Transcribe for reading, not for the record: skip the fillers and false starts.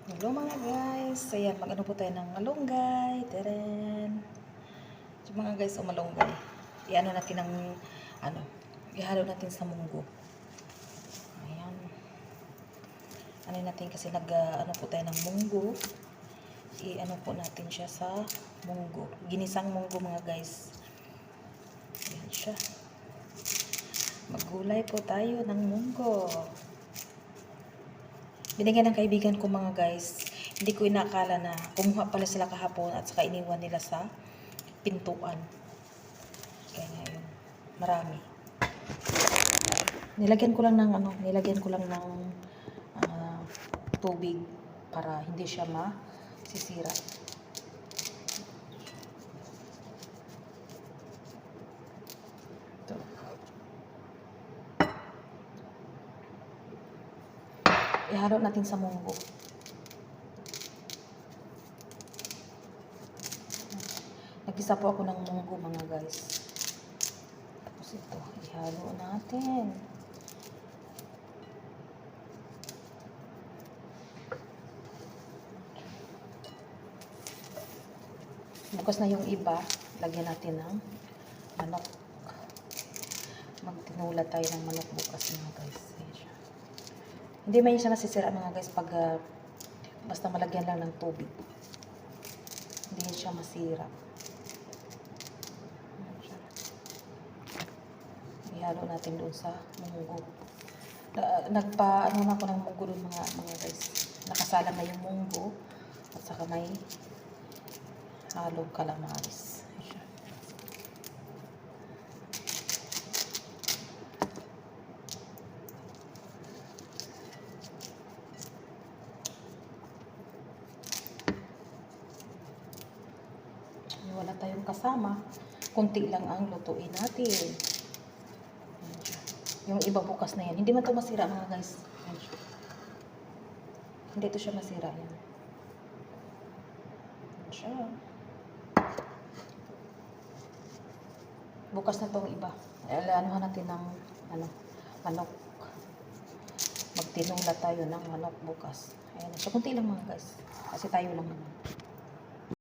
Hello mga guys, ayan, mag-ano po tayo ng malunggay, teren. So mga guys, malunggay, i-ano natin ng, ihalo natin sa munggo. Ayan, ano natin kasi ano po tayo ng munggo, i-ano po natin siya sa munggo, ginisang munggo mga guys. Ayan siya, maggulay po tayo ng munggo. Binigyan ng kaibigan ko mga guys. Hindi ko inakala na kumuha pala sila kahapon at saka iniwan nila sa pintuan. Kaya ngayon, marami. Nilagyan ko lang ng tubig para hindi siya masisira. Ito. Ihalo natin sa munggo. Nagisa po ako ng munggo mga guys. Tapos ito, ihalo natin. Bukas na yung iba, lagyan natin ng manok. Magtinula tayo ng manok bukas mga guys. Hindi man siya nasisira mga guys pag basta malagyan lang ng tubig. Hindi siya masira. Ihalo natin doon sa munggo. Nagpa-ano na ako ng munggo doon mga guys. Nakasala na yung munggo at saka may halong calamaris. Wala tayong kasama. Kunti lang ang lutuin natin. Yung iba bukas na yan. Hindi man ito masira mga guys. Hindi ito siya masira yan. Siya. Bukas na itong iba. Anuhan natin ng manok. Magtinula tayo ng manok bukas. Ayan. So, kunti lang mga guys. Kasi tayo lang naman.